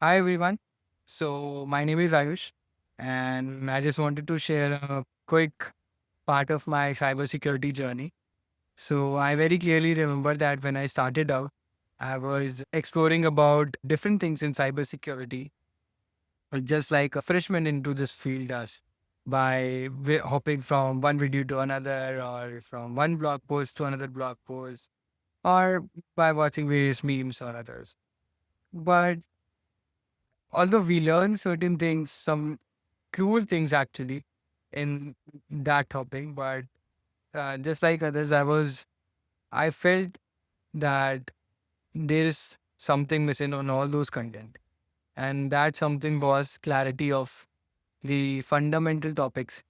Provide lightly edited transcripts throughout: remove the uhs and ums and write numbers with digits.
Hi everyone. So my name is Ayush, and I just wanted to share a quick part of my cybersecurity journey. So I very clearly remember that when I started out, I was exploring about different things in cybersecurity, just like a freshman into this field does, by hopping from one video to another, or from one blog post to another blog post, or by watching various memes or others. But although we learn certain things, some cool things actually in that topic, but just like others, I felt that there is something missing on all those content, and that something was clarity of the fundamental topics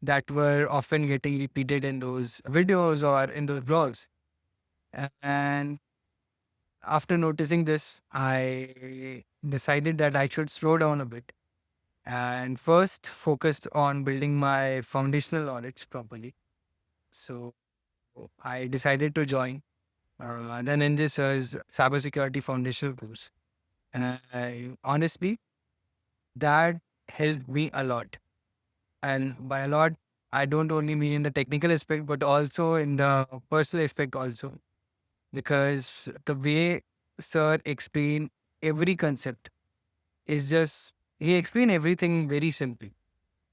that were often getting repeated in those videos or in those blogs. And after noticing this, I decided that I should slow down a bit and first focused on building my foundational knowledge properly. So I decided to join the Ninja's cybersecurity foundational course. And honestly, that helped me a lot. And by a lot, I don't only mean in the technical aspect, but also in the personal aspect also. Because the way Sir explained every concept is just, he explained everything very simply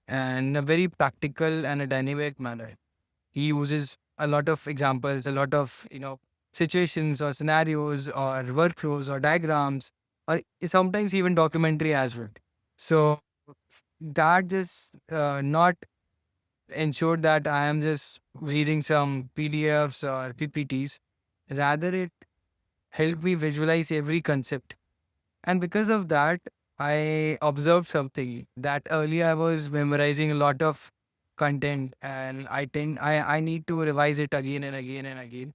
and in a very practical and a dynamic manner. He uses a lot of examples, a lot of, situations or scenarios or workflows or diagrams, or sometimes even documentary as well. So that just not ensured that I am just reading some PDFs or PPTs. Rather, it helped me visualize every concept. And because of that, I observed something that earlier I was memorizing a lot of content and I need to revise it again and again and again.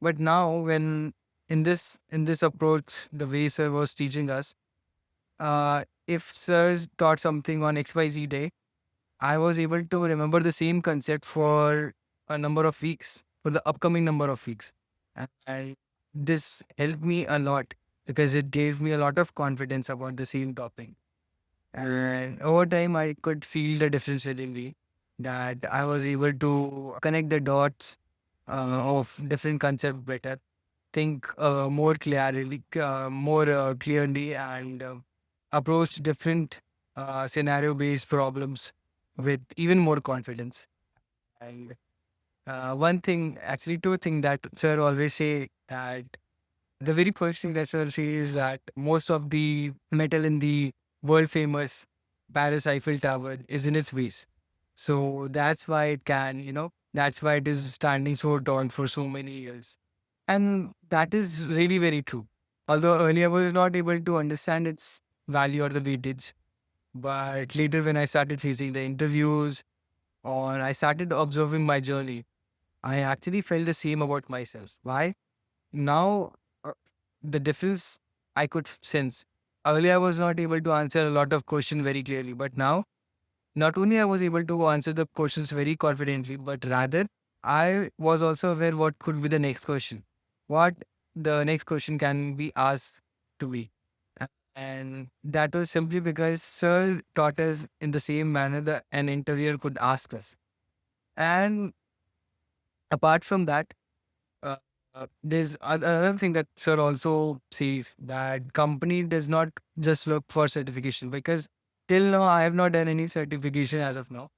But now when in this approach, the way sir was teaching us, if sir taught something on XYZ day, I was able to remember the same concept for a number of weeks, for the upcoming number of weeks. And this helped me a lot because it gave me a lot of confidence about the same topic. And over time, I could feel the difference within me that I was able to connect the dots of different concepts better, think more clearly, and approach different scenario-based problems with even more confidence. And one thing, actually, two things that sir always say that the very first thing that sir says is that most of the metal in the world famous Paris Eiffel Tower is in its base. So that's why that's why it is standing so tall for so many years. And that is really very true. Although earlier I was not able to understand its value or the weightage, but later when I started facing the interviews or I started observing my journey, I actually felt the same about myself. Why? Now, the difference I could sense. Earlier, I was not able to answer a lot of questions very clearly, but now, not only I was able to answer the questions very confidently, but rather I was also aware what could be the next question, what the next question can be asked to me. And that was simply because Sir taught us in the same manner that an interviewer could ask us. And apart from that, uh, there's another thing that Sir also says that company does not just look for certification because till now I have not done any certification as of now.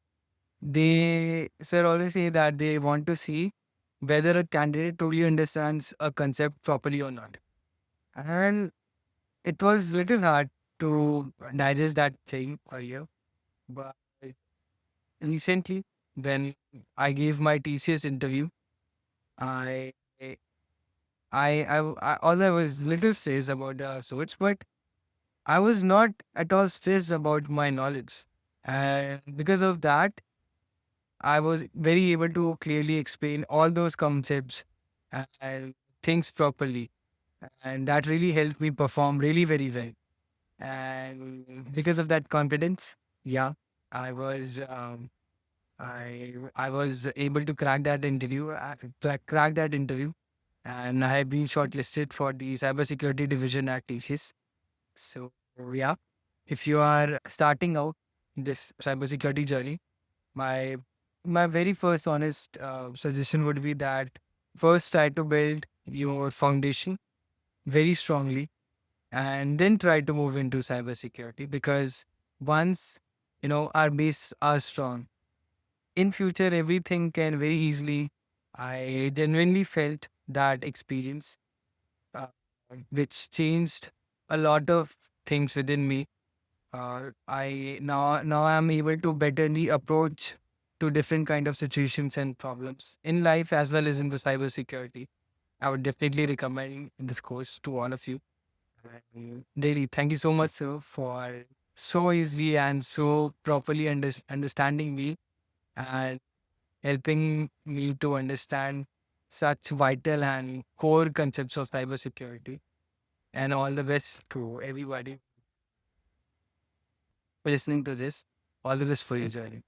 They Sir always say that they want to see whether a candidate truly understands a concept properly or not. And it was little hard to digest that thing earlier, but recently when I gave my TCS interview, I although I was little stressed about the sorts, but I was not at all stressed about my knowledge. And because of that, I was very able to clearly explain all those concepts and things properly. And that really helped me perform really very well. And because of that confidence, yeah, I was I was able to crack that interview, crack that interview, and I have been shortlisted for the cybersecurity division at TCS. So Yeah, if you are starting out this cybersecurity journey, my my very first honest suggestion would be that first try to build your foundation very strongly, and then try to move into cybersecurity, because once our base are strong, in future everything can very easily. I genuinely felt that experience, uh, which changed a lot of things within me. I now I'm able to betterly approach to different kind of situations and problems in life as well as in the cybersecurity. I would definitely recommend this course to all of you. Really, thank you so much, sir, for so easily and so properly understanding me and helping me to understand such vital and core concepts of cybersecurity. And all the best to everybody for listening to this. All the best for your journey.